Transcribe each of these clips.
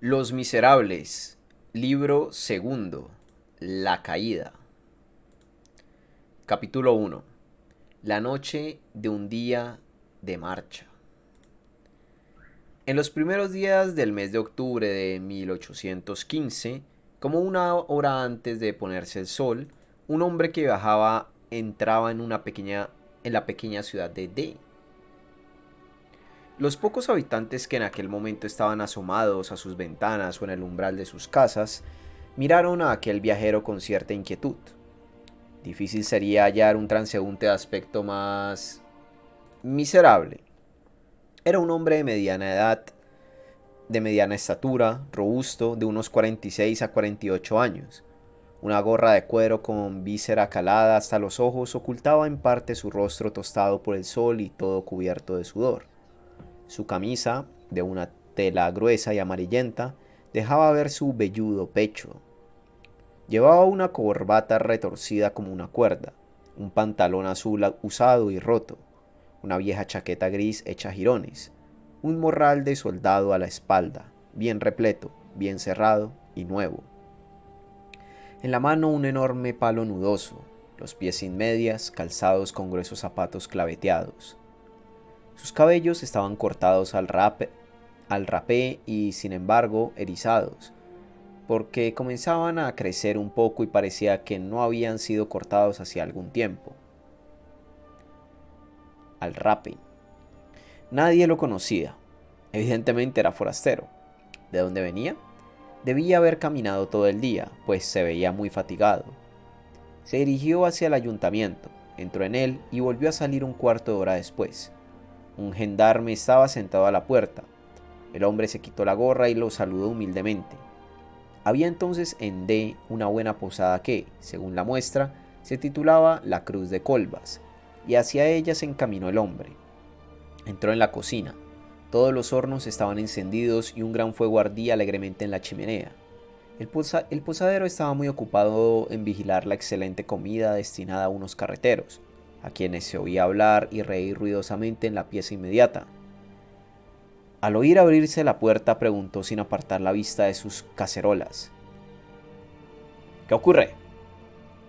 Los Miserables, libro segundo, La Caída. Capítulo 1. La noche de un día de marcha. En los primeros días del mes de octubre de 1815, como una hora antes de ponerse el sol, un hombre que viajaba entraba en la pequeña ciudad de D. Los pocos habitantes que en aquel momento estaban asomados a sus ventanas o en el umbral de sus casas, miraron a aquel viajero con cierta inquietud. Difícil sería hallar un transeúnte de aspecto más miserable. Era un hombre de mediana edad, de mediana estatura, robusto, de unos 46 a 48 años. Una gorra de cuero con víscera calada hasta los ojos ocultaba en parte su rostro tostado por el sol y todo cubierto de sudor. Su camisa, de una tela gruesa y amarillenta, dejaba ver su velludo pecho. Llevaba una corbata retorcida como una cuerda, un pantalón azul usado y roto, una vieja chaqueta gris hecha jirones, un morral de soldado a la espalda, bien repleto, bien cerrado y nuevo. En la mano un enorme palo nudoso, los pies sin medias, calzados con gruesos zapatos claveteados. Sus cabellos estaban cortados al rapé y, sin embargo, erizados, porque comenzaban a crecer un poco y parecía que no habían sido cortados hacía algún tiempo. Al rape. Nadie lo conocía. Evidentemente era forastero. ¿De dónde venía? Debía haber caminado todo el día, pues se veía muy fatigado. Se dirigió hacia el ayuntamiento, entró en él y volvió a salir un cuarto de hora después. Un gendarme estaba sentado a la puerta. El hombre se quitó la gorra y lo saludó humildemente. Había entonces en D una buena posada que, según la muestra, se titulaba La Cruz de Colbas, y hacia ella se encaminó el hombre. Entró en la cocina. Todos los hornos estaban encendidos y un gran fuego ardía alegremente en la chimenea. El posadero estaba muy ocupado en vigilar la excelente comida destinada a unos carreteros, a quienes se oía hablar y reír ruidosamente en la pieza inmediata. Al oír abrirse la puerta preguntó sin apartar la vista de sus cacerolas: ¿Qué ocurre?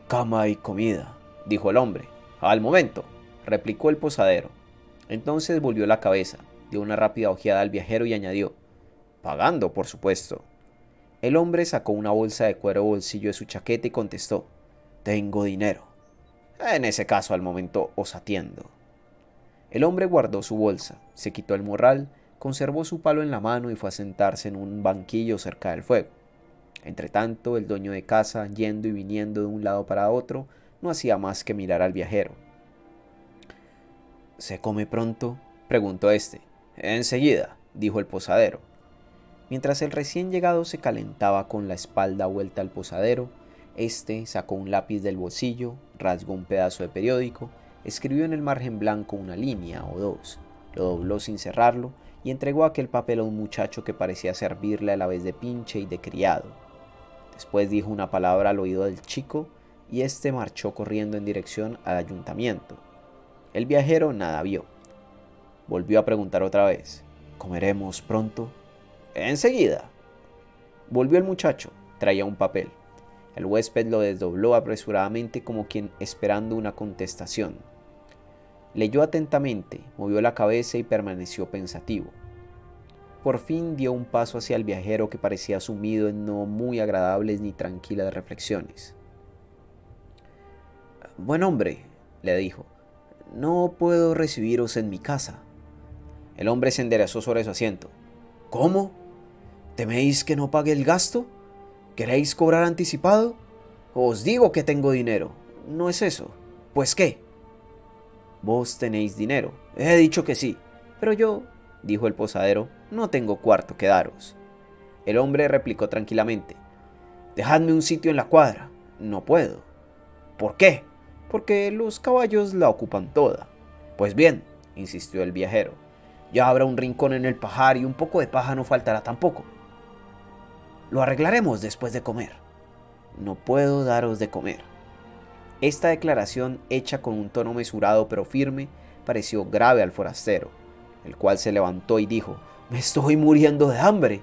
Cama y comida, dijo el hombre. Al momento, replicó el posadero. Entonces volvió la cabeza, dio una rápida ojeada al viajero y añadió: pagando, por supuesto. El hombre sacó una bolsa de cuero bolsillo de su chaqueta y contestó: tengo dinero. En ese caso, al momento os atiendo. El hombre guardó su bolsa, se quitó el morral, conservó su palo en la mano y fue a sentarse en un banquillo cerca del fuego. Entretanto, el dueño de casa, yendo y viniendo de un lado para otro, no hacía más que mirar al viajero. ¿Se come pronto?, preguntó éste. Enseguida, dijo el posadero. Mientras el recién llegado se calentaba con la espalda vuelta al posadero, éste sacó un lápiz del bolsillo, rasgó un pedazo de periódico, escribió en el margen blanco una línea o dos, lo dobló sin cerrarlo y entregó aquel papel a un muchacho que parecía servirle a la vez de pinche y de criado. Después dijo una palabra al oído del chico y éste marchó corriendo en dirección al ayuntamiento. El viajero nada vio. Volvió a preguntar otra vez: ¿comeremos pronto? Enseguida. Volvió el muchacho, traía un papel. El huésped lo desdobló apresuradamente como quien esperando una contestación. Leyó atentamente, movió la cabeza y permaneció pensativo. Por fin dio un paso hacia el viajero que parecía sumido en no muy agradables ni tranquilas reflexiones. Buen hombre, le dijo, no puedo recibiros en mi casa. El hombre se enderezó sobre su asiento. ¿Cómo? ¿Teméis que no pague el gasto? ¿Queréis cobrar anticipado? Os digo que tengo dinero. ¿No es eso? ¿Pues qué? Vos tenéis dinero. He dicho que sí. Pero yo, dijo el posadero, no tengo cuarto que daros. El hombre replicó tranquilamente: dejadme un sitio en la cuadra. No puedo. ¿Por qué? Porque los caballos la ocupan toda. Pues bien, insistió el viajero, ya habrá un rincón en el pajar y un poco de paja no faltará tampoco. Lo arreglaremos después de comer. No puedo daros de comer. Esta declaración, hecha con un tono mesurado pero firme, pareció grave al forastero, el cual se levantó y dijo: me estoy muriendo de hambre.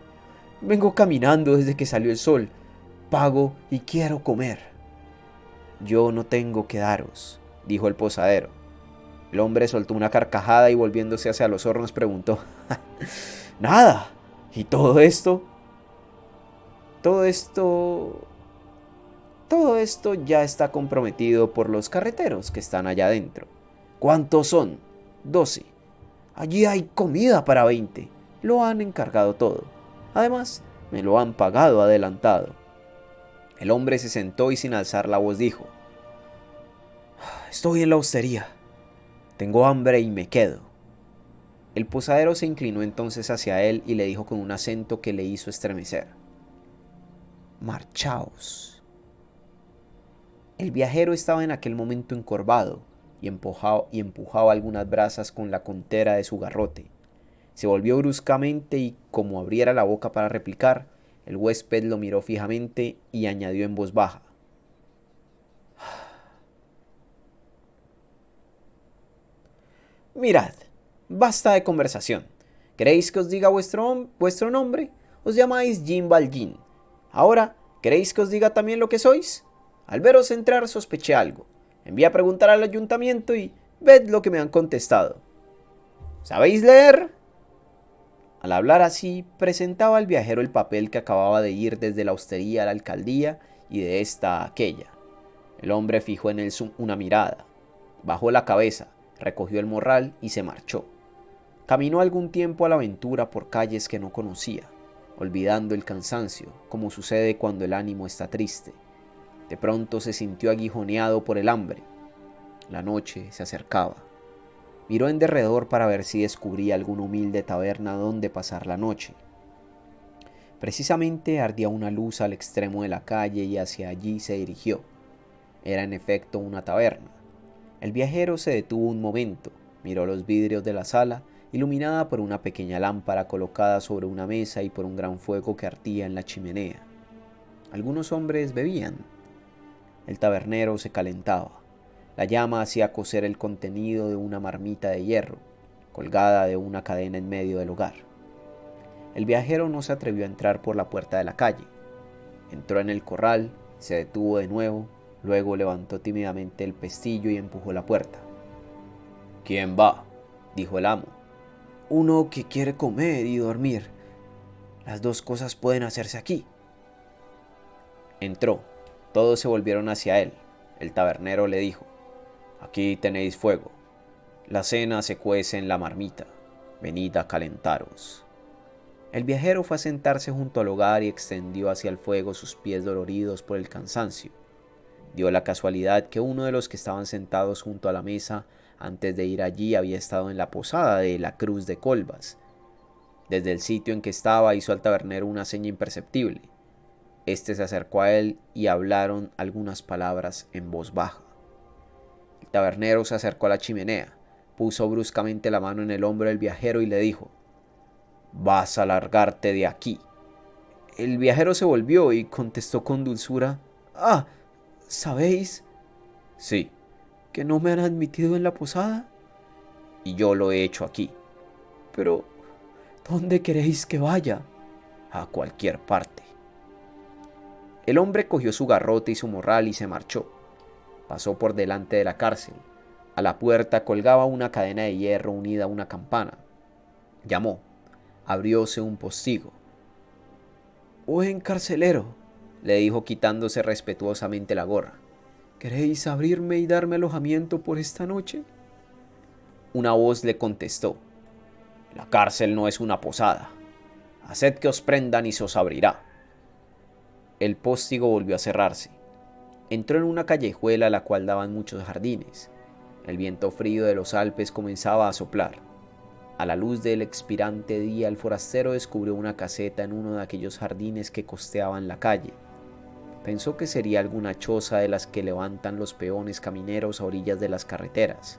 Vengo caminando desde que salió el sol. Pago y quiero comer. Yo no tengo que daros, dijo el posadero. El hombre soltó una carcajada y volviéndose hacia los hornos preguntó: Nada. ¿Y todo esto? Todo esto... Todo esto ya está comprometido por los carreteros que están allá adentro. ¿Cuántos son? 12. Allí hay comida para 20. Lo han encargado todo. Además, me lo han pagado adelantado. El hombre se sentó y sin alzar la voz dijo: Estoy en la hostería. Tengo hambre y me quedo. El posadero se inclinó entonces hacia él y le dijo con un acento que le hizo estremecer: Marchaos. El viajero estaba en aquel momento encorvado y empujaba algunas brasas con la contera de su garrote. Se volvió bruscamente y, como abriera la boca para replicar, el huésped lo miró fijamente y añadió en voz baja: Mirad, basta de conversación. ¿Queréis que os diga vuestro nombre? Os llamáis Jim Valjean. Ahora, ¿queréis que os diga también lo que sois? Al veros entrar sospeché algo. Envié a preguntar al ayuntamiento y ved lo que me han contestado. ¿Sabéis leer? Al hablar así, presentaba al viajero el papel que acababa de ir desde la hostería a la alcaldía y de esta a aquella. El hombre fijó en él una mirada, bajó la cabeza, recogió el morral y se marchó. Caminó algún tiempo a la aventura por calles que no conocía, olvidando el cansancio, como sucede cuando el ánimo está triste. De pronto se sintió aguijoneado por el hambre. La noche se acercaba. Miró en derredor para ver si descubría alguna humilde taberna donde pasar la noche. Precisamente ardía una luz al extremo de la calle y hacia allí se dirigió. Era en efecto una taberna. El viajero se detuvo un momento, miró los vidrios de la sala, iluminada por una pequeña lámpara colocada sobre una mesa y por un gran fuego que ardía en la chimenea. Algunos hombres bebían. El tabernero se calentaba. La llama hacía cocer el contenido de una marmita de hierro, colgada de una cadena en medio del hogar. El viajero no se atrevió a entrar por la puerta de la calle. Entró en el corral, se detuvo de nuevo, luego levantó tímidamente el pestillo y empujó la puerta. «¿Quién va?», dijo el amo. «Uno que quiere comer y dormir. Las dos cosas pueden hacerse aquí». Entró. Todos se volvieron hacia él. El tabernero le dijo: «Aquí tenéis fuego. La cena se cuece en la marmita. Venid a calentaros». El viajero fue a sentarse junto al hogar y extendió hacia el fuego sus pies doloridos por el cansancio. Dio la casualidad que uno de los que estaban sentados junto a la mesa antes de ir allí había estado en la posada de la Cruz de Colbas. Desde el sitio en que estaba hizo al tabernero una seña imperceptible. Este se acercó a él y hablaron algunas palabras en voz baja. El tabernero se acercó a la chimenea, puso bruscamente la mano en el hombro del viajero y le dijo: «Vas a largarte de aquí». El viajero se volvió y contestó con dulzura: «Ah, ¿sabéis?» «Sí». «¿Que no me han admitido en la posada?» «Y yo lo he hecho aquí». «Pero, ¿dónde queréis que vaya?» «A cualquier parte». El hombre cogió su garrote y su morral y se marchó. Pasó por delante de la cárcel. A la puerta colgaba una cadena de hierro unida a una campana. Llamó. Abrióse un postigo. «Buen carcelero», le dijo quitándose respetuosamente la gorra, «¿queréis abrirme y darme alojamiento por esta noche?» Una voz le contestó: «La cárcel no es una posada. Haced que os prendan y se os abrirá». El postigo volvió a cerrarse. Entró en una callejuela a la cual daban muchos jardines. El viento frío de los Alpes comenzaba a soplar. A la luz del expirante día, el forastero descubrió una caseta en uno de aquellos jardines que costeaban la calle. Pensó que sería alguna choza de las que levantan los peones camineros a orillas de las carreteras.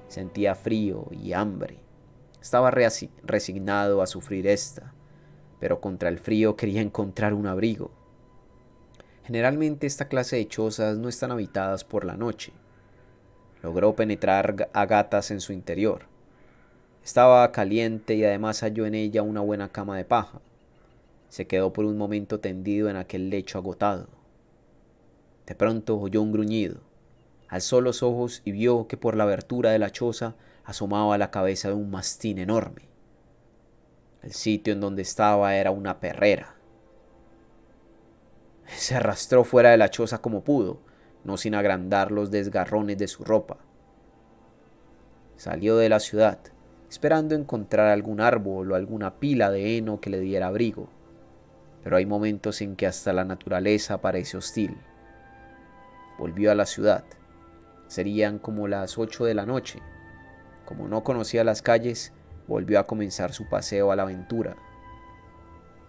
Sentía frío y hambre. Estaba resignado a sufrir esta, pero contra el frío quería encontrar un abrigo. Generalmente esta clase de chozas no están habitadas por la noche. Logró penetrar a gatas en su interior. Estaba caliente y además halló en ella una buena cama de paja. Se quedó por un momento tendido en aquel lecho agotado. De pronto oyó un gruñido. Alzó los ojos y vio que por la abertura de la choza asomaba la cabeza de un mastín enorme. El sitio en donde estaba era una perrera. Se arrastró fuera de la choza como pudo, no sin agrandar los desgarrones de su ropa. Salió de la ciudad, esperando encontrar algún árbol o alguna pila de heno que le diera abrigo, pero hay momentos en que hasta la naturaleza parece hostil. Volvió a la ciudad. Serían como las 8 de la noche. Como no conocía las calles, volvió a comenzar su paseo a la aventura.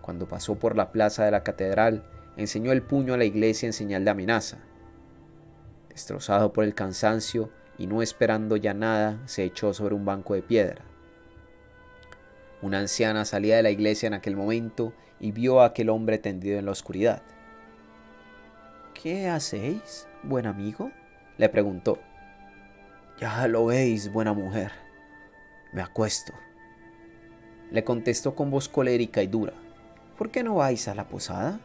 Cuando pasó por la plaza de la catedral, enseñó el puño a la iglesia en señal de amenaza. Destrozado por el cansancio y no esperando ya nada, se echó sobre un banco de piedra. Una anciana salía de la iglesia en aquel momento y vio a aquel hombre tendido en la oscuridad. «¿Qué hacéis, buen amigo?», le preguntó. «Ya lo veis, buena mujer. Me acuesto», le contestó con voz colérica y dura. «¿Por qué no vais a la posada?».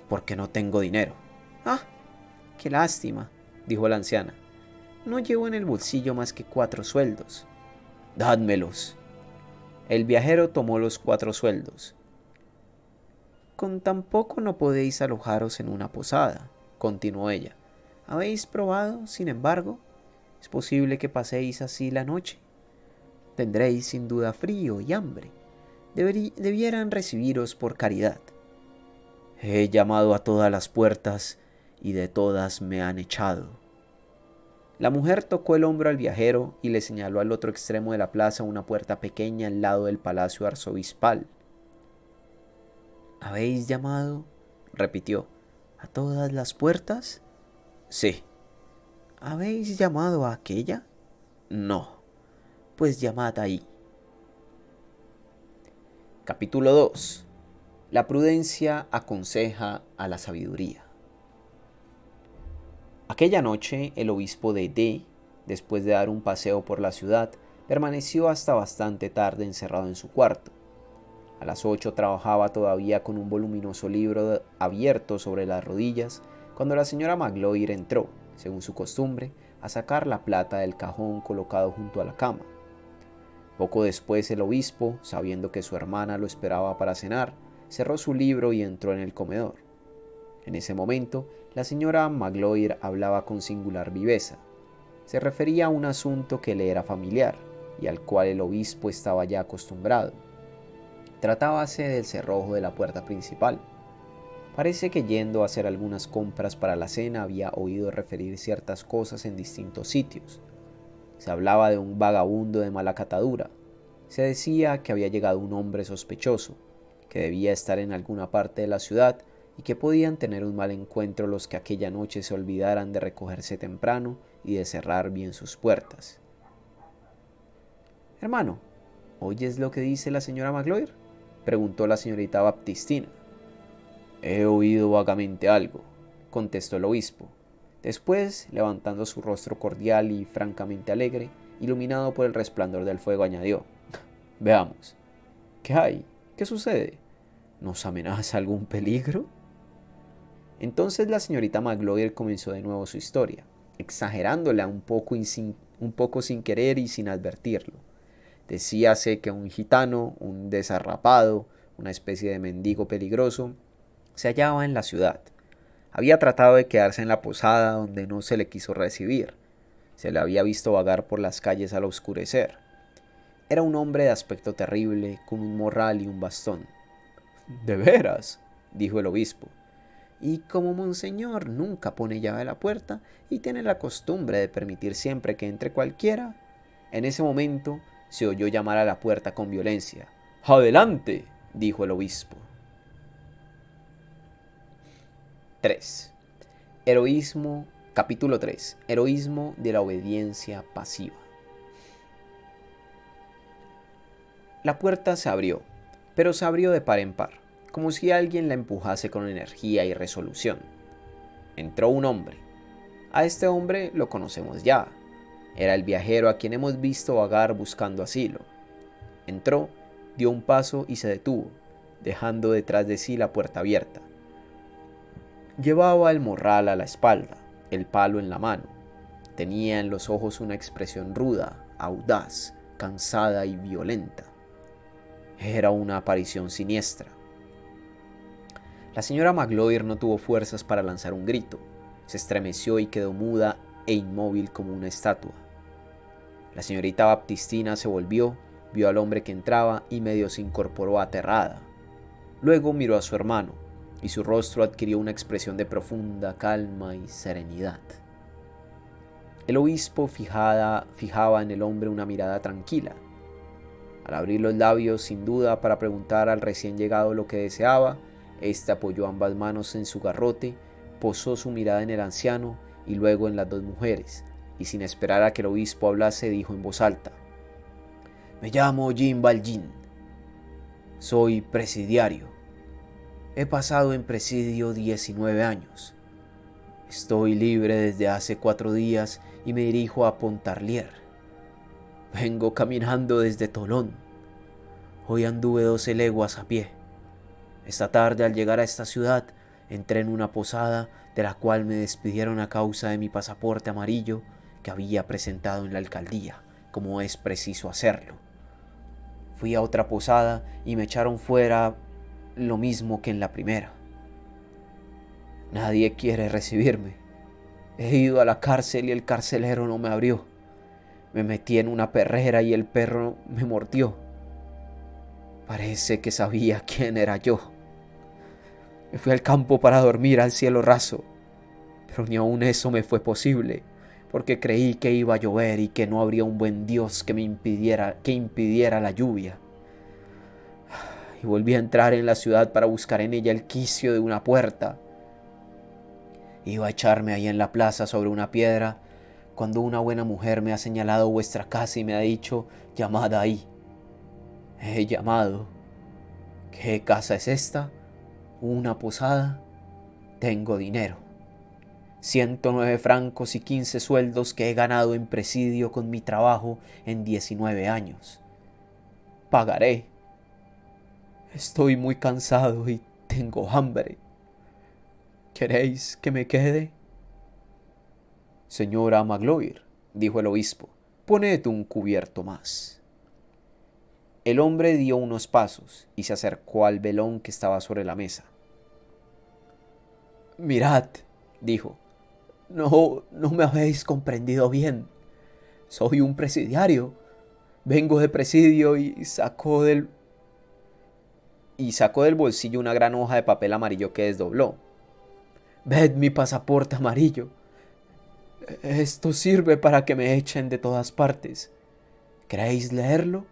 «Porque no tengo dinero». «Ah, qué lástima», dijo la anciana. «No llevo en el bolsillo más que 4 sueldos». «Dádmelos». El viajero tomó los 4 sueldos. «Con tan poco no podéis alojaros en una posada», continuó ella. «¿Habéis probado, sin embargo? ¿Es posible que paséis así la noche? Tendréis sin duda frío y hambre. Debieran recibiros por caridad». «He llamado a todas las puertas y de todas me han echado». La mujer tocó el hombro al viajero y le señaló al otro extremo de la plaza una puerta pequeña al lado del palacio arzobispal. «¿Habéis llamado?», repitió. «¿A todas las puertas?». «Sí». «¿Habéis llamado a aquella?». «No». «Pues llamad ahí». Capítulo 2. La prudencia aconseja a la sabiduría. Aquella noche el obispo de D, después de dar un paseo por la ciudad, permaneció hasta bastante tarde encerrado en su cuarto. A las 8 trabajaba todavía con un voluminoso libro abierto sobre las rodillas cuando la señora Magloire entró, según su costumbre, a sacar la plata del cajón colocado junto a la cama. Poco después el obispo, sabiendo que su hermana lo esperaba para cenar, cerró su libro y entró en el comedor. En ese momento, la señora Magloire hablaba con singular viveza. Se refería a un asunto que le era familiar y al cual el obispo estaba ya acostumbrado. Tratábase del cerrojo de la puerta principal. Parece que yendo a hacer algunas compras para la cena había oído referir ciertas cosas en distintos sitios. Se hablaba de un vagabundo de mala catadura. Se decía que había llegado un hombre sospechoso, que debía estar en alguna parte de la ciudad y que podían tener un mal encuentro los que aquella noche se olvidaran de recogerse temprano y de cerrar bien sus puertas. «Hermano, ¿oyes lo que dice la señora Magloire?», preguntó la señorita Baptistina. «He oído vagamente algo», contestó el obispo. Después, levantando su rostro cordial y francamente alegre, iluminado por el resplandor del fuego, añadió: «Veamos. ¿Qué hay? ¿Qué sucede? ¿Nos amenaza algún peligro?». Entonces la señorita Magloire comenzó de nuevo su historia, exagerándola un poco sin querer y sin advertirlo. Decíase que un gitano, un desarrapado, una especie de mendigo peligroso, se hallaba en la ciudad. Había tratado de quedarse en la posada donde no se le quiso recibir. Se le había visto vagar por las calles al oscurecer. Era un hombre de aspecto terrible, con un morral y un bastón. «¿De veras?», dijo el obispo. «Y como monseñor nunca pone llave a la puerta y tiene la costumbre de permitir siempre que entre cualquiera». En ese momento se oyó llamar a la puerta con violencia. «¡Adelante!», dijo el obispo. 3. Capítulo 3. Heroísmo de la obediencia pasiva. La puerta se abrió, pero se abrió de par en par, como si alguien la empujase con energía y resolución. Entró un hombre. A este hombre lo conocemos ya. Era el viajero a quien hemos visto vagar buscando asilo. Entró, dio un paso y se detuvo. dejando detrás de sí la puerta abierta. Llevaba el morral a la espalda, el palo en la mano. Tenía en los ojos una expresión ruda, audaz, cansada y violenta. Era una aparición siniestra. La señora Magloire no tuvo fuerzas para lanzar un grito. Se estremeció y quedó muda e inmóvil como una estatua. La señorita Baptistina se volvió, vio al hombre que entraba y medio se incorporó aterrada. Luego miró a su hermano, y su rostro adquirió una expresión de profunda calma y serenidad. El obispo fijaba en el hombre una mirada tranquila. Al abrir los labios, sin duda, para preguntar al recién llegado lo que deseaba, éste apoyó ambas manos en su garrote, posó su mirada en el anciano y luego en las dos mujeres, y sin esperar a que el obispo hablase, dijo en voz alta: «Me llamo Jean Valjean. Soy presidiario. He pasado en presidio 19 años. Estoy libre desde hace 4 días y me dirijo a Pontarlier. Vengo caminando desde Tolón. Hoy anduve 12 leguas a pie. Esta tarde, al llegar a esta ciudad, entré en una posada de la cual me despidieron a causa de mi pasaporte amarillo que había presentado en la alcaldía, como es preciso hacerlo. Fui a otra posada y me echaron fuera lo mismo que en la primera. Nadie quiere recibirme. He ido a la cárcel y el carcelero no me abrió. Me metí en una perrera y el perro me mordió. Parece que sabía quién era yo. Me fui al campo para dormir al cielo raso, pero ni aun eso me fue posible, porque creí que iba a llover y que no habría un buen Dios que impidiera la lluvia. Y volví a entrar en la ciudad para buscar en ella el quicio de una puerta. Iba a echarme ahí en la plaza sobre una piedra, cuando una buena mujer me ha señalado vuestra casa y me ha dicho: llamad ahí. He llamado. ¿Qué casa es esta? ¿Una posada? Tengo dinero. 109 francos y 15 sueldos que he ganado en presidio con mi trabajo en 19 años. Pagaré. Estoy muy cansado y tengo hambre. ¿Queréis que me quede? Señora Magloire, dijo el obispo, poned un cubierto más. El hombre dio unos pasos y se acercó al velón que estaba sobre la mesa. Mirad, dijo, no me habéis comprendido bien. Soy un presidiario. Vengo de presidio y sacó del bolsillo una gran hoja de papel amarillo que desdobló. Ved mi pasaporte amarillo. Esto sirve para que me echen de todas partes. ¿Queréis leerlo?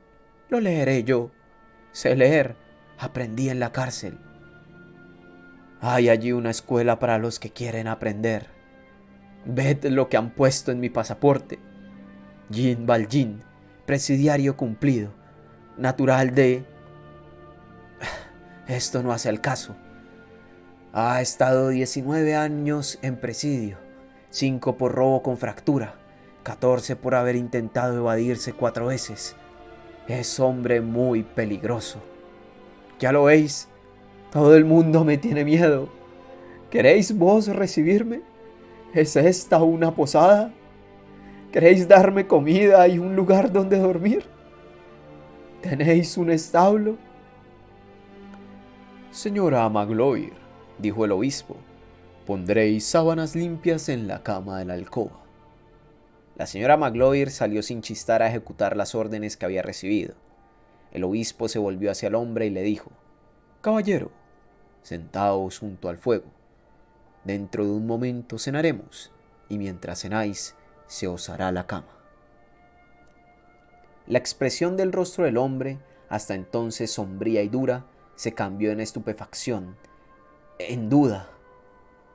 Lo leeré yo. Sé leer. Aprendí en la cárcel. Hay allí una escuela para los que quieren aprender. Ved lo que han puesto en mi pasaporte. Jean Valjean, presidiario cumplido, natural de... Esto no hace al caso. Ha estado 19 años en presidio, 5 por robo con fractura, 14 por haber intentado evadirse 4 veces. Es hombre muy peligroso. Ya lo veis, todo el mundo me tiene miedo. ¿Queréis vos recibirme? ¿Es esta una posada? ¿Queréis darme comida y un lugar donde dormir? ¿Tenéis un establo? Señora Magloire, dijo el obispo, pondréis sábanas limpias en la cama de la alcoba. La señora Magloire salió sin chistar a ejecutar las órdenes que había recibido. El obispo se volvió hacia el hombre y le dijo: Caballero, sentaos junto al fuego. Dentro de un momento cenaremos, y mientras cenáis, se os hará la cama. La expresión del rostro del hombre, hasta entonces sombría y dura, se cambió en estupefacción, en duda,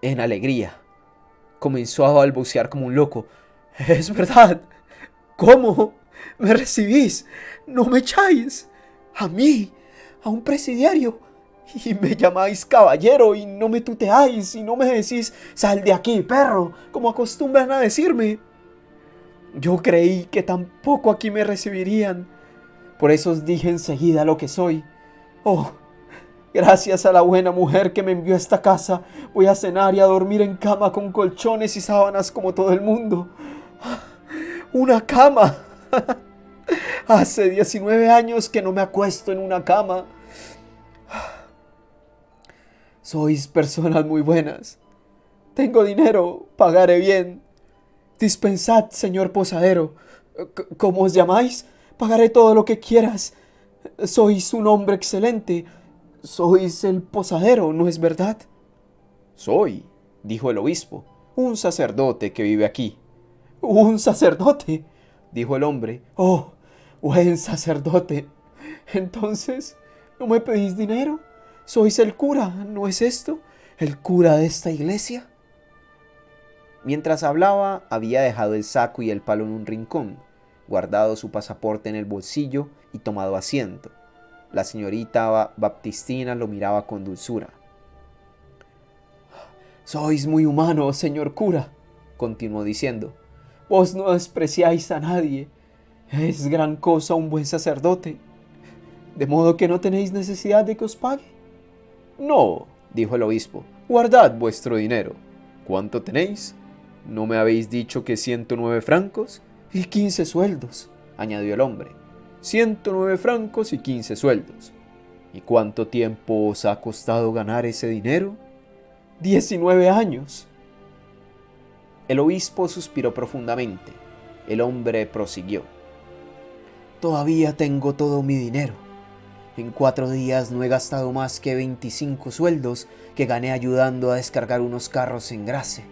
en alegría. Comenzó a balbucear como un loco. ¡Es verdad! ¿Cómo? ¿Me recibís? ¿No me echáis? ¿A mí? ¿A un presidiario? Y me llamáis caballero y no me tuteáis y no me decís «Sal de aquí, perro», como acostumbran a decirme. Yo creí que tampoco aquí me recibirían. Por eso os dije enseguida lo que soy. Oh, Gracias a la buena mujer que me envió a esta casa, voy a cenar y a dormir en cama con colchones y sábanas como todo el mundo. ¡Una cama! Hace 19 años que no me acuesto en una cama. Sois personas muy buenas. Tengo dinero, pagaré bien. Dispensad, señor posadero. ¿Cómo os llamáis? Pagaré todo lo que quieras. Sois un hombre excelente. Sois el posadero, ¿no es verdad? Soy, dijo el obispo, un sacerdote que vive aquí. ¿Un sacerdote? Dijo el hombre. Oh, buen sacerdote. Entonces, ¿no me pedís dinero? Sois el cura, ¿no es esto? ¿El cura de esta iglesia? Mientras hablaba, había dejado el saco y el palo en un rincón, guardado su pasaporte en el bolsillo y tomado asiento. La señorita Baptistina lo miraba con dulzura. «Sois muy humano, señor cura», continuó diciendo. «Vos no despreciáis a nadie. Es gran cosa un buen sacerdote. ¿De modo que no tenéis necesidad de que os pague?» «No», dijo el obispo, «guardad vuestro dinero. ¿Cuánto tenéis? ¿No me habéis dicho que 109 francos? Y 15 sueldos», añadió el hombre. 109 francos y 15 sueldos. ¿Y cuánto tiempo os ha costado ganar ese dinero? 19 años. El obispo suspiró profundamente. El hombre prosiguió. Todavía tengo todo mi dinero. En 4 días no he gastado más que 25 sueldos que gané ayudando a descargar unos carros en Grasse.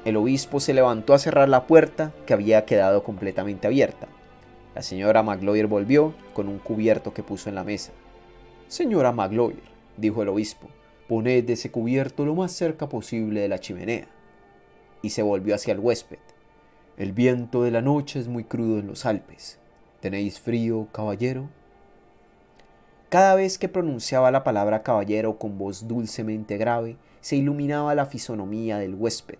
El obispo se levantó a cerrar la puerta que había quedado completamente abierta. La señora Magloire volvió con un cubierto que puso en la mesa. «Señora Magloire», dijo el obispo, «poned ese cubierto lo más cerca posible de la chimenea». Y se volvió hacia el huésped. «El viento de la noche es muy crudo en los Alpes. ¿Tenéis frío, caballero?» Cada vez que pronunciaba la palabra caballero con voz dulcemente grave, se iluminaba la fisonomía del huésped.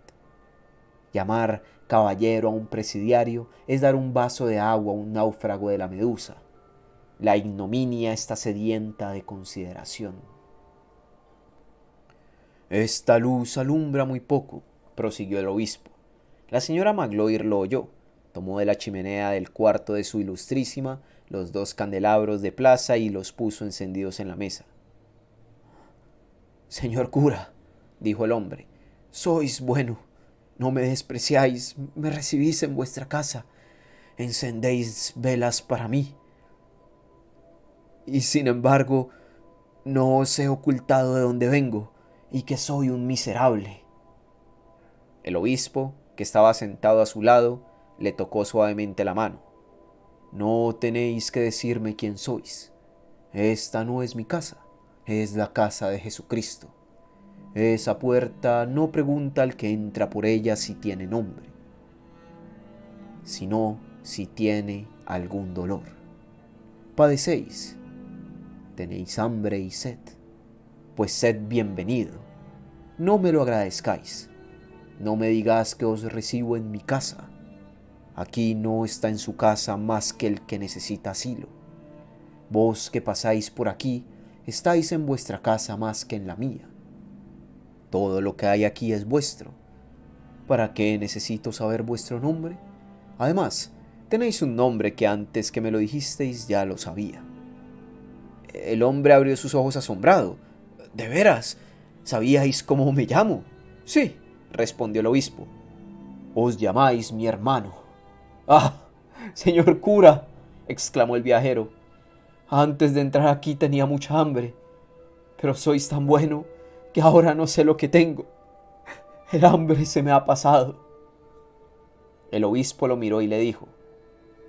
Llamar caballero a un presidiario es dar un vaso de agua a un náufrago de la Medusa. La ignominia está sedienta de consideración. «Esta luz alumbra muy poco», prosiguió el obispo. La señora Magloire lo oyó. Tomó de la chimenea del cuarto de su ilustrísima los 2 candelabros de plaza y los puso encendidos en la mesa. «Señor cura», dijo el hombre, «sois bueno. No me despreciáis, me recibís en vuestra casa, encendéis velas para mí. Y sin embargo, no os he ocultado de dónde vengo y que soy un miserable». El obispo, que estaba sentado a su lado, le tocó suavemente la mano. «No tenéis que decirme quién sois. Esta no es mi casa, es la casa de Jesucristo. Esa puerta no pregunta al que entra por ella si tiene nombre, sino si tiene algún dolor. Padecéis, tenéis hambre y sed, pues sed bienvenido. No me lo agradezcáis, no me digáis que os recibo en mi casa. Aquí no está en su casa más que el que necesita asilo. Vos que pasáis por aquí, estáis en vuestra casa más que en la mía. Todo lo que hay aquí es vuestro. ¿Para qué necesito saber vuestro nombre? Además, tenéis un nombre que antes que me lo dijisteis ya lo sabía». El hombre abrió sus ojos asombrado. «¿De veras? ¿Sabíais cómo me llamo?» «Sí», respondió el obispo. «Os llamáis mi hermano». «¡Ah, señor cura!», exclamó el viajero. «Antes de entrar aquí tenía mucha hambre, pero sois tan bueno que ahora no sé lo que tengo. El hambre se me ha pasado». El obispo lo miró y le dijo: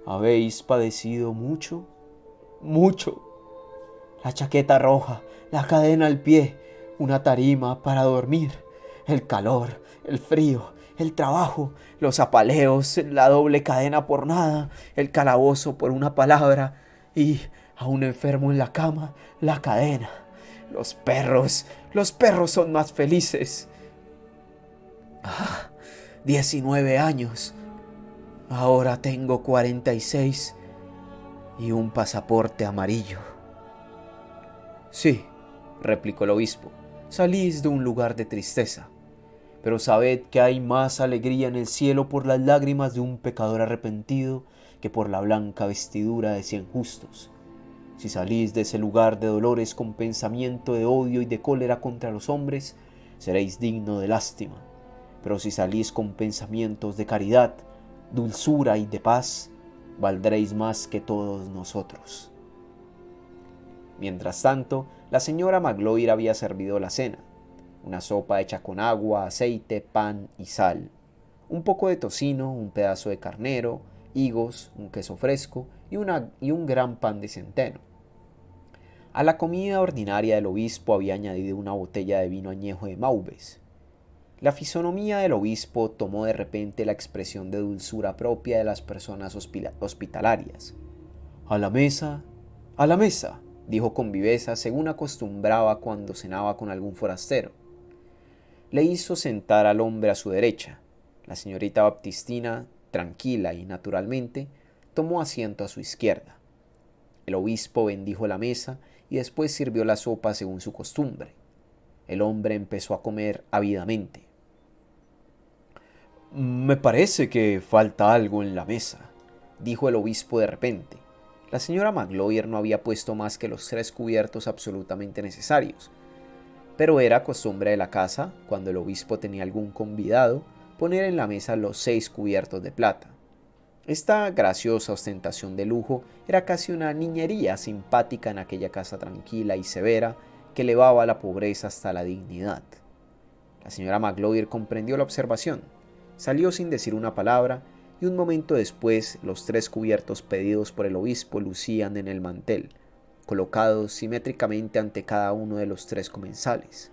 «¿Habéis padecido mucho?» «Mucho. La chaqueta roja, la cadena al pie, una tarima para dormir, el calor, el frío, el trabajo, los apaleos, la doble cadena por nada, el calabozo por una palabra y, a un enfermo en la cama, la cadena. Los perros son más felices. 19 años. Ahora tengo 46 y un pasaporte amarillo». Sí, replicó el obispo, salís de un lugar de tristeza, pero sabed que hay más alegría en el cielo por las lágrimas de un pecador arrepentido que por la blanca vestidura de 100 justos. Si salís de ese lugar de dolores con pensamiento de odio y de cólera contra los hombres, seréis digno de lástima. Pero si salís con pensamientos de caridad, dulzura y de paz, valdréis más que todos nosotros. Mientras tanto, la señora Magloire había servido la cena: una sopa hecha con agua, aceite, pan y sal, un poco de tocino, un pedazo de carnero, higos, un queso fresco y un gran pan de centeno. A la comida ordinaria del obispo había añadido una botella de vino añejo de Maubes. La fisonomía del obispo tomó de repente la expresión de dulzura propia de las personas hospitalarias. A la mesa, dijo con viveza, según acostumbraba cuando cenaba con algún forastero. Le hizo sentar al hombre a su derecha. La señorita Baptistina, tranquila y naturalmente, tomó asiento a su izquierda. El obispo bendijo la mesa y después sirvió la sopa según su costumbre. El hombre empezó a comer ávidamente. Me parece que falta algo en la mesa, dijo el obispo de repente. La señora Magloire no había puesto más que los 3 cubiertos absolutamente necesarios, pero era costumbre de la casa, cuando el obispo tenía algún convidado, poner en la mesa los 6 cubiertos de plata. Esta graciosa ostentación de lujo era casi una niñería simpática en aquella casa tranquila y severa que elevaba la pobreza hasta la dignidad. La señora Magloire comprendió la observación, salió sin decir una palabra y un momento después los 3 cubiertos pedidos por el obispo lucían en el mantel, colocados simétricamente ante cada uno de los 3 comensales.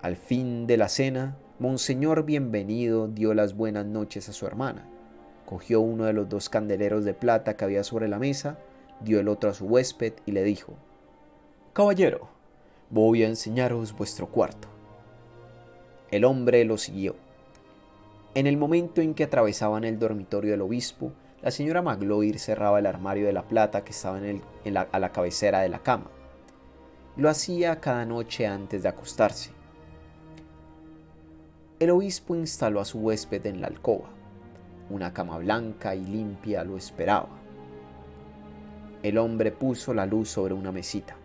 Al fin de la cena, Monseñor Bienvenido dio las buenas noches a su hermana. Cogió uno de los 2 candeleros de plata que había sobre la mesa, dio el otro a su huésped y le dijo: Caballero, voy a enseñaros vuestro cuarto. El hombre lo siguió. En el momento en que atravesaban el dormitorio del obispo, la señora Magloire cerraba el armario de la plata que estaba a la cabecera de la cama. Lo hacía cada noche antes de acostarse. El obispo instaló a su huésped en la alcoba. Una cama blanca y limpia lo esperaba. El hombre puso la luz sobre una mesita.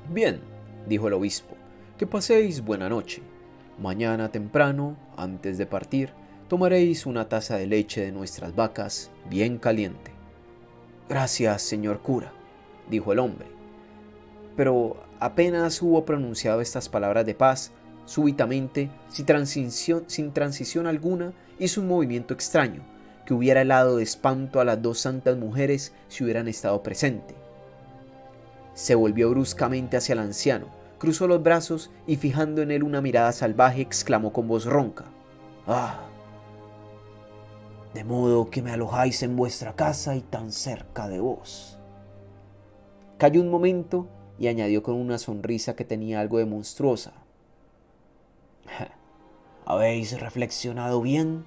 Bien, dijo el obispo, que paséis buena noche. Mañana temprano, antes de partir, tomaréis una taza de leche de nuestras vacas bien caliente. Gracias, señor cura, dijo el hombre. Pero apenas hubo pronunciado estas palabras de paz, súbitamente, sin transición alguna, hizo un movimiento extraño, que hubiera helado de espanto a las 2 santas mujeres si hubieran estado presentes. Se volvió bruscamente hacia el anciano, cruzó los brazos y fijando en él una mirada salvaje, exclamó con voz ronca: ¡Ah! De modo que me alojáis en vuestra casa y tan cerca de vos. Calló un momento y añadió con una sonrisa que tenía algo de monstruosa: ¿Habéis reflexionado bien?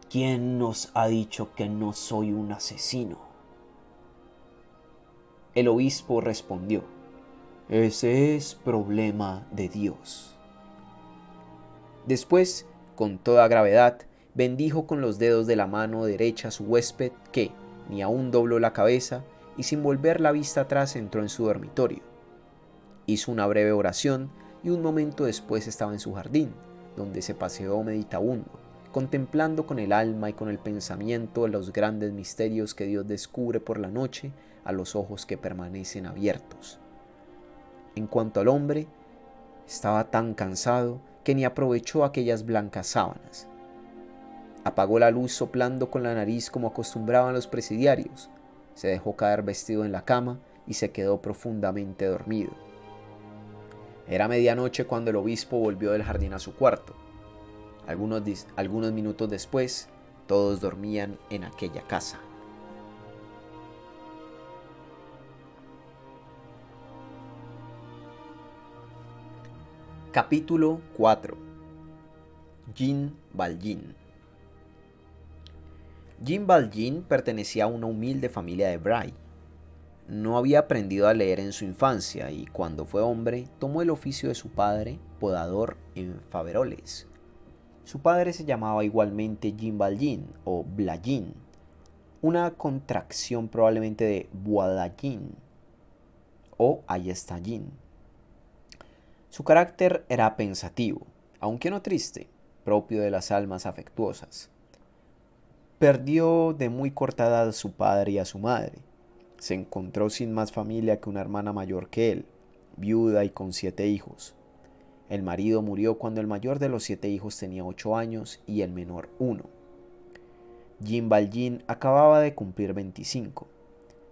¿Quién nos ha dicho que no soy un asesino? El obispo respondió: ese es problema de Dios. Después, con toda gravedad, bendijo con los dedos de la mano derecha a su huésped, que ni aún dobló la cabeza y sin volver la vista atrás entró en su dormitorio. Hizo una breve oración y un momento después estaba en su jardín, donde se paseó meditabundo, contemplando con el alma y con el pensamiento los grandes misterios que Dios descubre por la noche a los ojos que permanecen abiertos. En cuanto al hombre, estaba tan cansado que ni aprovechó aquellas blancas sábanas. Apagó la luz soplando con la nariz como acostumbraban los presidiarios, se dejó caer vestido en la cama y se quedó profundamente dormido. Era medianoche cuando el obispo volvió del jardín a su cuarto. Algunos minutos después, todos dormían en aquella casa. Capítulo 4. Jean Valjean. Jean Valjean pertenecía a una humilde familia de Bray. no había aprendido a leer en su infancia y cuando fue hombre tomó el oficio de su padre, podador en Faveroles. Su padre se llamaba igualmente Jean Valjean o Blajin, una contracción probablemente de Boudallin o Ayestallin. Su carácter era pensativo, aunque no triste, propio de las almas afectuosas. Perdió de muy corta edad a su padre y a su madre. Se encontró sin más familia que una hermana mayor que él, viuda y con 7 hijos. El marido murió cuando el mayor de los 7 hijos tenía 8 años y el menor 1. Jean Valjean acababa de cumplir 25.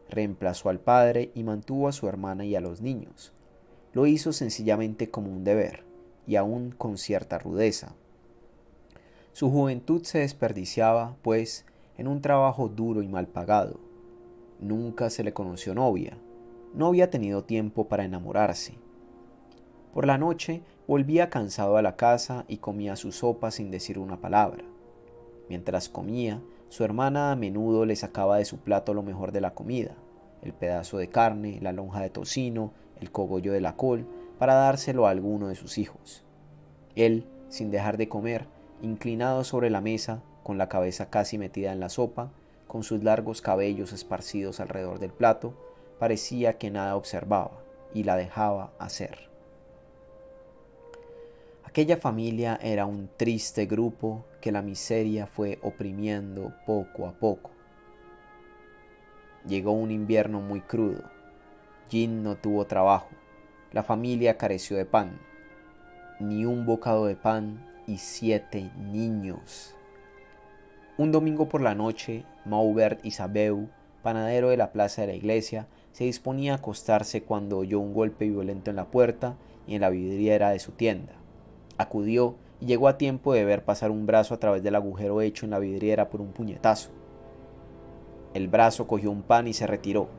Reemplazó al padre y mantuvo a su hermana y a los niños. Lo hizo sencillamente como un deber, y aún con cierta rudeza. Su juventud se desperdiciaba, pues, en un trabajo duro y mal pagado. Nunca se le conoció novia. No había tenido tiempo para enamorarse. Por la noche volvía cansado a la casa y comía su sopa sin decir una palabra. Mientras comía, su hermana a menudo le sacaba de su plato lo mejor de la comida, el pedazo de carne, la lonja de tocino, el cogollo de la col, para dárselo a alguno de sus hijos. Él, sin dejar de comer, inclinado sobre la mesa, con la cabeza casi metida en la sopa, con sus largos cabellos esparcidos alrededor del plato, parecía que nada observaba y la dejaba hacer. Aquella familia era un triste grupo que la miseria fue oprimiendo poco a poco. Llegó un invierno muy crudo. Jean no tuvo trabajo. La familia careció de pan. Ni un bocado de pan y 7 niños. Un domingo por la noche, Maubert Isabeu, panadero de la plaza de la iglesia, se disponía a acostarse cuando oyó un golpe violento en la puerta y en la vidriera de su tienda. Acudió y llegó a tiempo de ver pasar un brazo a través del agujero hecho en la vidriera por un puñetazo. El brazo cogió un pan y se retiró.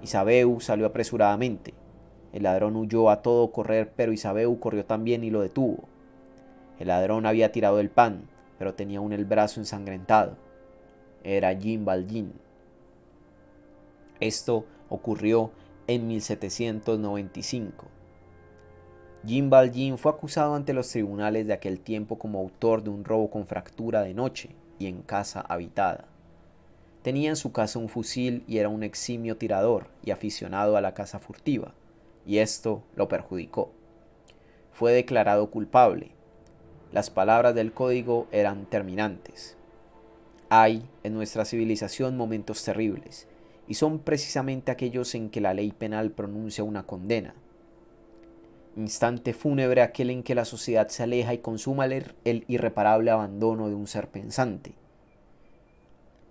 Isabeu salió apresuradamente. El ladrón huyó a todo correr, pero Isabeu corrió también y lo detuvo. El ladrón había tirado el pan, pero tenía aún el brazo ensangrentado. Era Jean Valjean. Esto ocurrió en 1795. Jean Valjean fue acusado ante los tribunales de aquel tiempo como autor de un robo con fractura de noche y en casa habitada. Tenía en su casa un fusil y era un eximio tirador y aficionado a la caza furtiva, y esto lo perjudicó. Fue declarado culpable. Las palabras del código eran terminantes. Hay en nuestra civilización momentos terribles, y son precisamente aquellos en que la ley penal pronuncia una condena. Instante fúnebre aquel en que la sociedad se aleja y consuma el irreparable abandono de un ser pensante.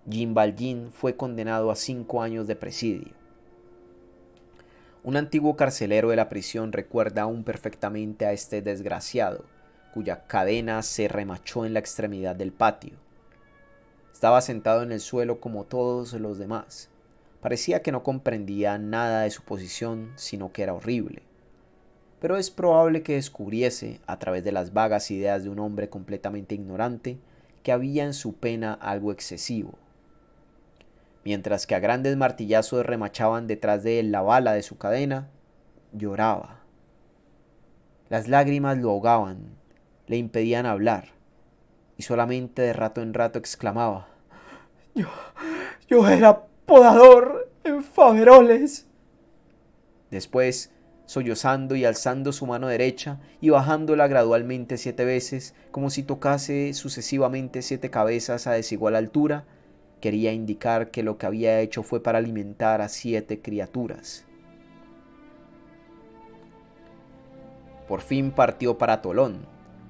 Jean Valjean fue condenado a 5 años de presidio. Un antiguo carcelero de la prisión recuerda aún perfectamente a este desgraciado, cuya cadena se remachó en la extremidad del patio. Estaba sentado en el suelo como todos los demás. Parecía que no comprendía nada de su posición, sino que era horrible. Pero es probable que descubriese, a través de las vagas ideas de un hombre completamente ignorante, que había en su pena algo excesivo. Mientras que a grandes martillazos remachaban detrás de él la bala de su cadena, lloraba. Las lágrimas lo ahogaban, le impedían hablar, y solamente de rato en rato exclamaba: Yo era podador en Faveroles. Después, sollozando y alzando su mano derecha y bajándola gradualmente 7 veces, como si tocase sucesivamente 7 cabezas a desigual altura, quería indicar que lo que había hecho fue para alimentar a 7 criaturas. Por fin partió para Tolón,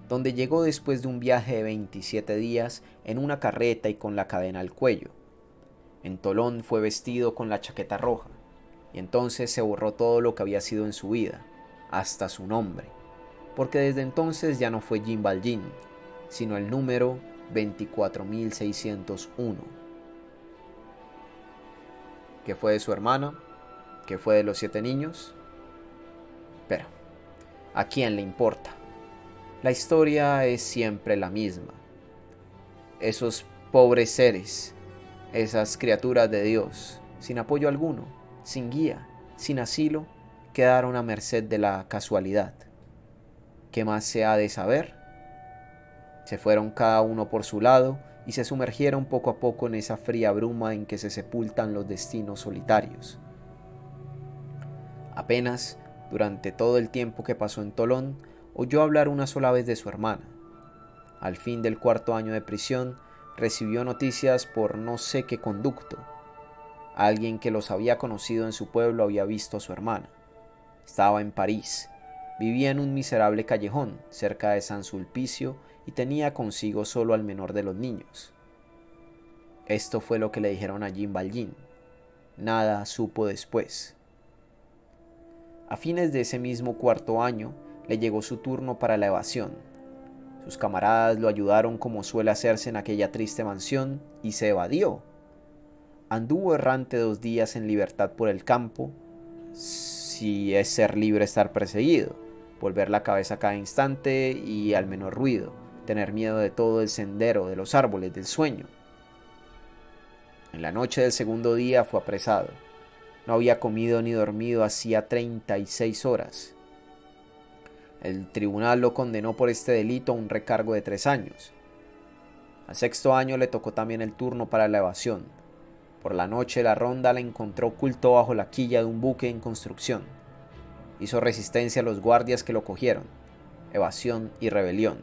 donde llegó después de un viaje de 27 días en una carreta y con la cadena al cuello. En Tolón fue vestido con la chaqueta roja, y entonces se borró todo lo que había sido en su vida, hasta su nombre, porque desde entonces ya no fue Jean Valjean, sino el número 24.601. ¿Qué fue de su hermana? ¿Qué fue de los 7 niños? Pero, ¿a quién le importa? La historia es siempre la misma. Esos pobres seres, esas criaturas de Dios, sin apoyo alguno, sin guía, sin asilo, quedaron a merced de la casualidad. ¿Qué más se ha de saber? Se fueron cada uno por su lado y se sumergieron poco a poco en esa fría bruma en que se sepultan los destinos solitarios. Apenas, durante todo el tiempo que pasó en Tolón, oyó hablar una sola vez de su hermana. Al fin del 4.º año de prisión, recibió noticias por no sé qué conducto. Alguien que los había conocido en su pueblo había visto a su hermana. Estaba en París, vivía en un miserable callejón cerca de San Sulpicio y tenía consigo solo al menor de los niños. Esto fue lo que le dijeron a Jean Valjean. Nada supo después. A fines de ese mismo 4.º año le llegó su turno para la evasión. Sus camaradas lo ayudaron como suele hacerse en aquella triste mansión y se evadió. Anduvo errante 2 días en libertad por el campo, si es ser libre estar perseguido, volver la cabeza a cada instante y al menor ruido, tener miedo de todo el sendero, de los árboles, del sueño. En la noche del 2.º día fue apresado. No había comido ni dormido hacía 36 horas. El tribunal lo condenó por este delito a un recargo de 3 años. Al 6.º año le tocó también el turno para la evasión. Por la noche la ronda la encontró oculto bajo la quilla de un buque en construcción. Hizo resistencia a los guardias que lo cogieron. Evasión y rebelión.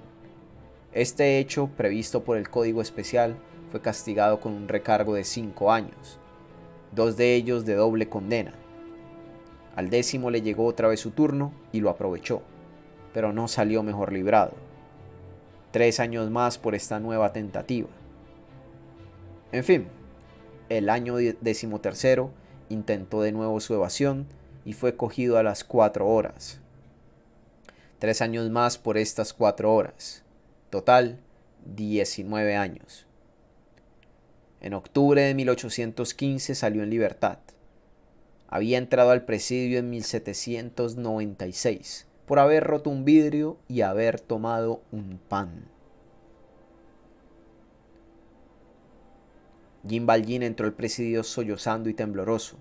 Este hecho, previsto por el Código Especial, fue castigado con un recargo de 5 años. 2 de ellos de doble condena. Al 10.º le llegó otra vez su turno y lo aprovechó, pero no salió mejor librado. 3 años más por esta nueva tentativa. En fin, el año 13º intentó de nuevo su evasión y fue cogido a las 4 horas. 3 años más por estas 4 horas. Total, 19 años. En octubre de 1815 salió en libertad. Había entrado al presidio en 1796 por haber roto un vidrio y haber tomado un pan. Jean Valjean entró al presidio sollozando y tembloroso.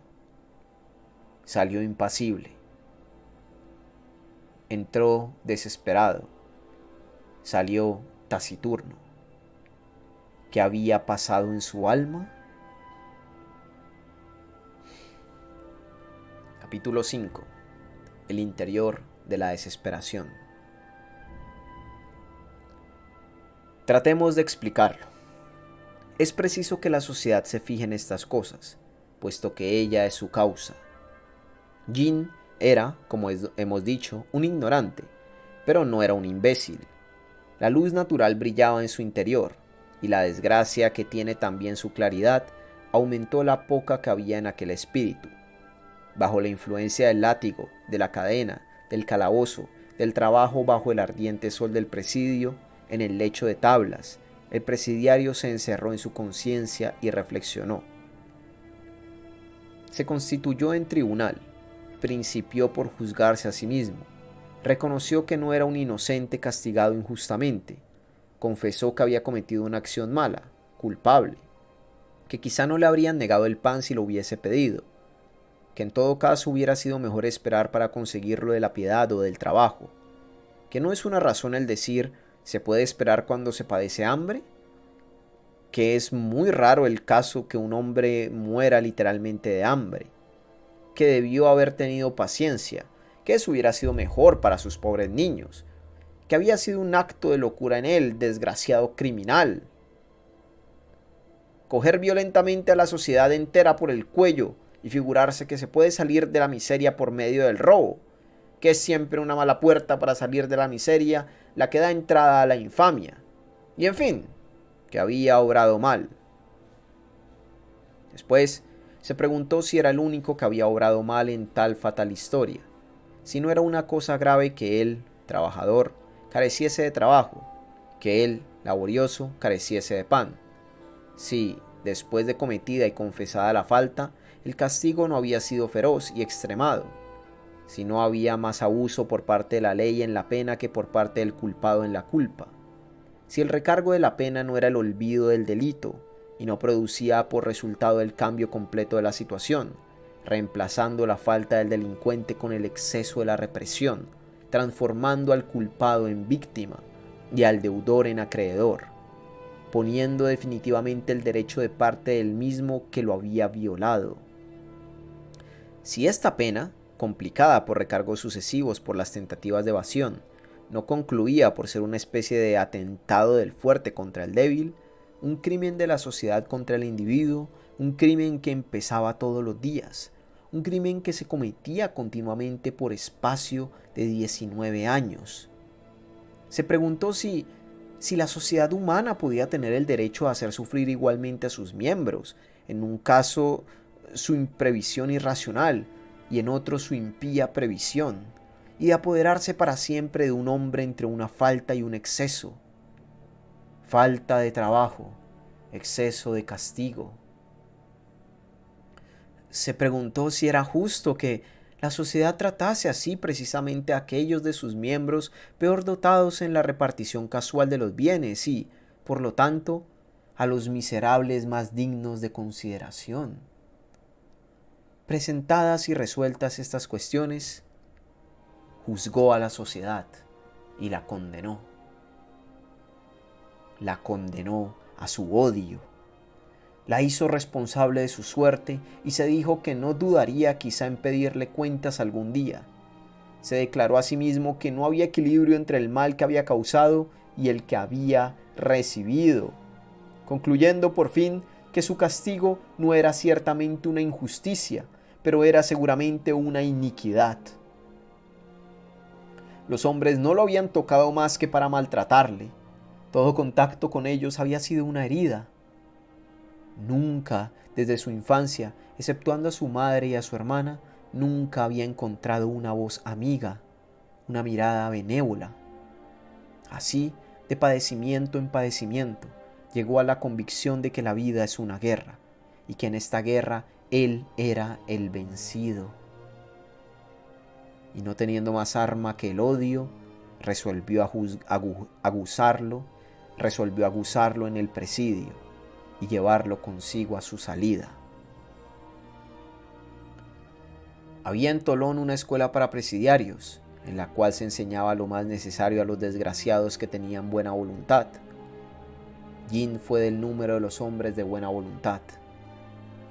Salió impasible. Entró desesperado. Salió taciturno. ¿Qué había pasado en su alma? Capítulo 5. El interior de la desesperación. Tratemos de explicarlo. Es preciso que la sociedad se fije en estas cosas, puesto que ella es su causa. Jean era, como hemos dicho, un ignorante, pero no era un imbécil. La luz natural brillaba en su interior, y la desgracia, que tiene también su claridad, aumentó la poca que había en aquel espíritu. Bajo la influencia del látigo, de la cadena, del calabozo, del trabajo bajo el ardiente sol del presidio, en el lecho de tablas, el presidiario se encerró en su conciencia y reflexionó. Se constituyó en tribunal, principió por juzgarse a sí mismo, reconoció que no era un inocente castigado injustamente, confesó que había cometido una acción mala, culpable, que quizá no le habrían negado el pan si lo hubiese pedido, que en todo caso hubiera sido mejor esperar para conseguirlo de la piedad o del trabajo, que no es una razón el decir ¿se puede esperar cuando se padece hambre? Que es muy raro el caso que un hombre muera literalmente de hambre, que debió haber tenido paciencia, que eso hubiera sido mejor para sus pobres niños, que había sido un acto de locura en él, desgraciado criminal. Coger violentamente a la sociedad entera por el cuello y figurarse que se puede salir de la miseria por medio del robo, que es siempre una mala puerta para salir de la miseria, la que da entrada a la infamia. Y en fin, que había obrado mal. Después se preguntó si era el único que había obrado mal en tal fatal historia, si no era una cosa grave que él, trabajador, careciese de trabajo, que él, laborioso, careciese de pan. Si, después de cometida y confesada la falta, el castigo no había sido feroz y extremado, si no había más abuso por parte de la ley en la pena que por parte del culpado en la culpa, si el recargo de la pena no era el olvido del delito y no producía por resultado el cambio completo de la situación, reemplazando la falta del delincuente con el exceso de la represión, transformando al culpado en víctima y al deudor en acreedor, poniendo definitivamente el derecho de parte del mismo que lo había violado. Si esta pena, complicada por recargos sucesivos por las tentativas de evasión, no concluía por ser una especie de atentado del fuerte contra el débil, un crimen de la sociedad contra el individuo, un crimen que empezaba todos los días, un crimen que se cometía continuamente por espacio de 19 años. Se preguntó si la sociedad humana podía tener el derecho a hacer sufrir igualmente a sus miembros, en un caso su imprevisión irracional y en otro su impía previsión, y de apoderarse para siempre de un hombre entre una falta y un exceso. Falta de trabajo, exceso de castigo. Se preguntó si era justo que la sociedad tratase así precisamente a aquellos de sus miembros peor dotados en la repartición casual de los bienes y, por lo tanto, a los miserables más dignos de consideración. Presentadas y resueltas estas cuestiones, juzgó a la sociedad y la condenó. La condenó a su odio. La hizo responsable de su suerte y se dijo que no dudaría quizá en pedirle cuentas algún día. Se declaró a sí mismo que no había equilibrio entre el mal que había causado y el que había recibido, concluyendo por fin que su castigo no era ciertamente una injusticia, pero era seguramente una iniquidad. Los hombres no lo habían tocado más que para maltratarle. Todo contacto con ellos había sido una herida. Nunca, desde su infancia, exceptuando a su madre y a su hermana, nunca había encontrado una voz amiga, una mirada benévola. Así, de padecimiento en padecimiento, llegó a la convicción de que la vida es una guerra, y que en esta guerra él era el vencido. Y no teniendo más arma que el odio, resolvió aguzarlo en el presidio y llevarlo consigo a su salida. Había en Tolón una escuela para presidiarios, en la cual se enseñaba lo más necesario a los desgraciados que tenían buena voluntad. Jean fue del número de los hombres de buena voluntad.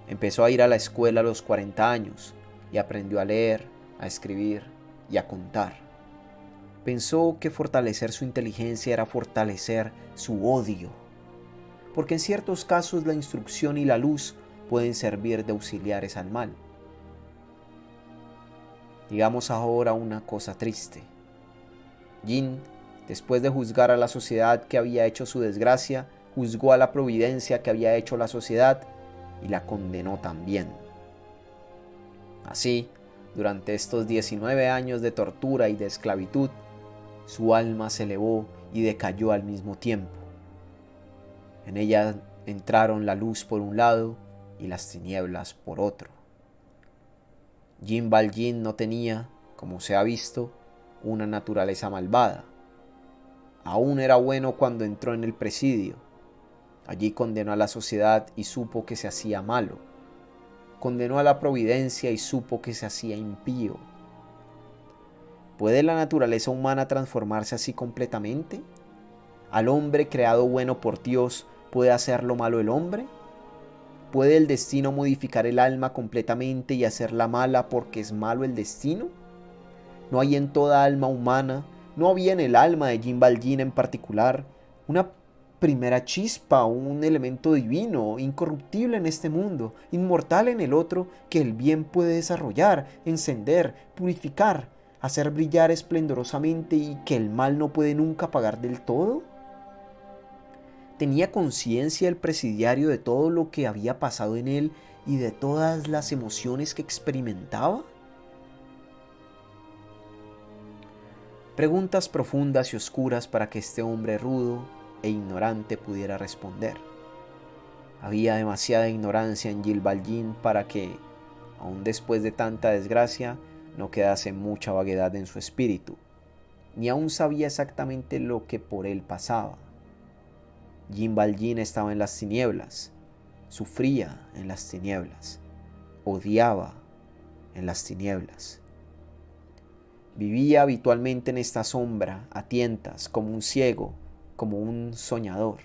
Empezó a ir a la escuela a los 40 años y aprendió a leer, a escribir y a contar. Pensó que fortalecer su inteligencia era fortalecer su odio, porque en ciertos casos la instrucción y la luz pueden servir de auxiliares al mal. Digamos ahora una cosa triste. Jean, después de juzgar a la sociedad que había hecho su desgracia, juzgó a la providencia que había hecho la sociedad y la condenó también. Así, durante estos 19 años de tortura y de esclavitud, su alma se elevó y decayó al mismo tiempo. En ella entraron la luz por un lado y las tinieblas por otro. Jean Valjean no tenía, como se ha visto, una naturaleza malvada. Aún era bueno cuando entró en el presidio. Allí condenó a la sociedad y supo que se hacía malo. Condenó a la providencia y supo que se hacía impío. ¿Puede la naturaleza humana transformarse así completamente? ¿Al hombre creado bueno por Dios puede hacerlo malo el hombre? ¿Puede el destino modificar el alma completamente y hacerla mala porque es malo el destino? ¿No hay en toda alma humana, no había en el alma de Jean Valjean en particular, una primera chispa, un elemento divino, incorruptible en este mundo, inmortal en el otro, que el bien puede desarrollar, encender, purificar, hacer brillar esplendorosamente y que el mal no puede nunca apagar del todo? ¿Tenía conciencia el presidiario de todo lo que había pasado en él y de todas las emociones que experimentaba? Preguntas profundas y oscuras para que este hombre rudo e ignorante pudiera responder. Había demasiada ignorancia en Jean Valjean para que, aun después de tanta desgracia, no quedase mucha vaguedad en su espíritu, ni aún sabía exactamente lo que por él pasaba. Jean Valjean estaba en las tinieblas, sufría en las tinieblas, odiaba en las tinieblas. Vivía habitualmente en esta sombra, a tientas, como un ciego, como un soñador.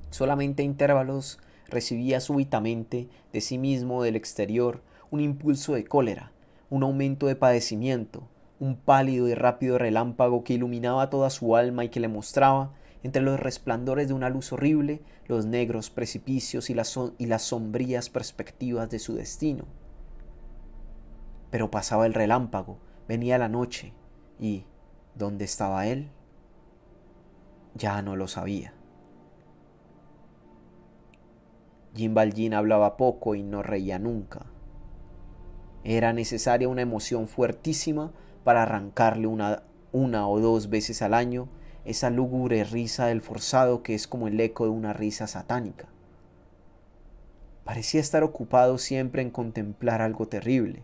Solamente a intervalos recibía súbitamente de sí mismo o del exterior un impulso de cólera, un aumento de padecimiento, un pálido y rápido relámpago que iluminaba toda su alma y que le mostraba, entre los resplandores de una luz horrible, los negros precipicios y las sombrías perspectivas de su destino. Pero pasaba el relámpago, venía la noche, y ¿dónde estaba él? Ya no lo sabía. Jean Valjean hablaba poco y no reía nunca. Era necesaria una emoción fuertísima para arrancarle una o dos veces al año esa lúgubre risa del forzado que es como el eco de una risa satánica. Parecía estar ocupado siempre en contemplar algo terrible.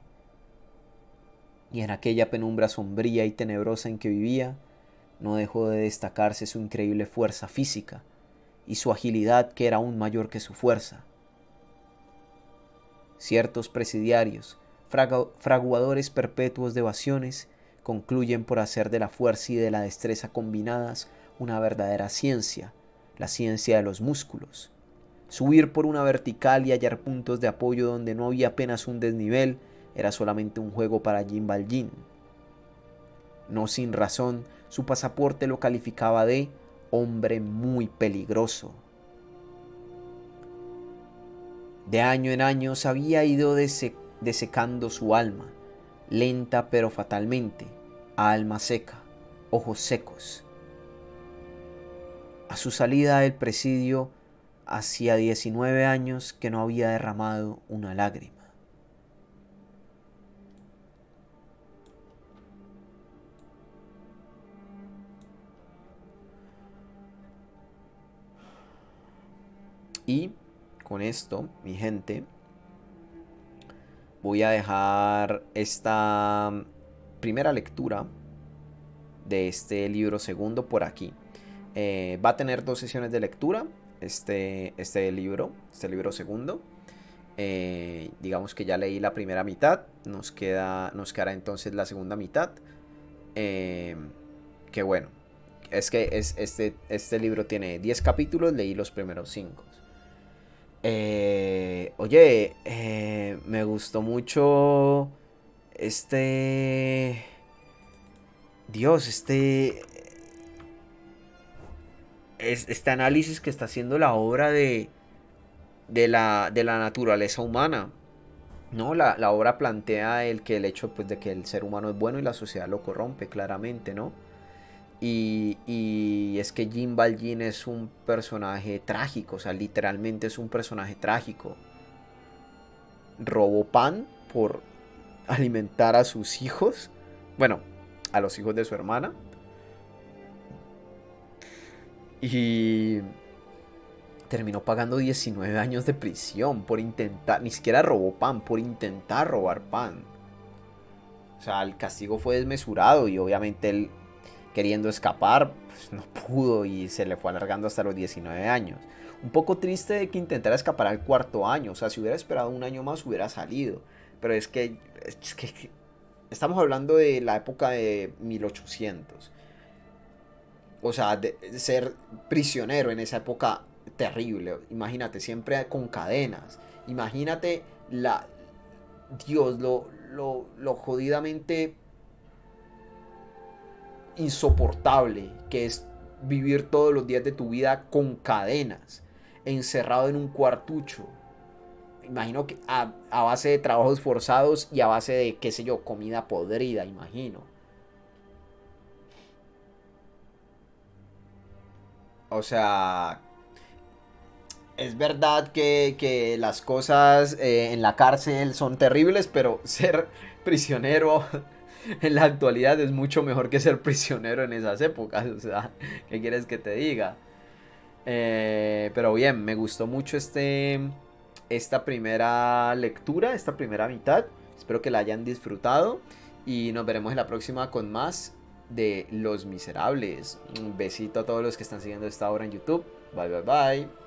Y en aquella penumbra sombría y tenebrosa en que vivía, no dejó de destacarse su increíble fuerza física y su agilidad, que era aún mayor que su fuerza. Ciertos presidiarios, fraguadores perpetuos de evasiones, concluyen por hacer de la fuerza y de la destreza combinadas una verdadera ciencia, la ciencia de los músculos. Subir por una vertical y hallar puntos de apoyo donde no había apenas un desnivel era solamente un juego para Jean Valjean. No sin razón, su pasaporte lo calificaba de hombre muy peligroso. De año en año se había ido desecando su alma, lenta pero fatalmente, alma seca, ojos secos. A su salida del presidio, hacía 19 años que no había derramado una lágrima. Y con esto, mi gente, voy a dejar esta primera lectura de este libro segundo por aquí. Va a tener 2 sesiones de lectura este libro segundo. Digamos que ya leí la primera mitad, nos quedará entonces la segunda mitad. Que bueno, es que este libro tiene 10 capítulos, leí los primeros 5. Oye, me gustó mucho Dios, este análisis que está haciendo la obra de la naturaleza humana. ¿No? La obra plantea el hecho pues, de que el ser humano es bueno y la sociedad lo corrompe, claramente, ¿no? Y es que Jean Valjean es un personaje trágico, o sea, literalmente es un personaje trágico. Robó pan por alimentar a sus hijos, bueno, a los hijos de su hermana. Y terminó pagando 19 años de prisión por intentar, ni siquiera robó pan, por intentar robar pan. O sea, el castigo fue desmesurado y obviamente él, queriendo escapar, pues no pudo y se le fue alargando hasta los 19 años. Un poco triste de que intentara escapar al 4.º año, o sea, si hubiera esperado un año más hubiera salido. Pero es que estamos hablando de la época de 1800. O sea, de ser prisionero en esa época terrible. Imagínate, siempre con cadenas. Imagínate Dios, lo jodidamente insoportable que es vivir todos los días de tu vida con cadenas, encerrado en un cuartucho. Imagino que a base de trabajos forzados y a base de, qué sé yo, comida podrida, imagino. O sea, es verdad que las cosas en la cárcel son terribles, pero ser prisionero en la actualidad es mucho mejor que ser prisionero en esas épocas. O sea, ¿qué quieres que te diga? Pero bien, me gustó mucho esta primera lectura, esta primera mitad. Espero que la hayan disfrutado y nos veremos en la próxima con más de Los Miserables. Un besito a todos los que están siguiendo esta obra en YouTube. Bye, bye, bye.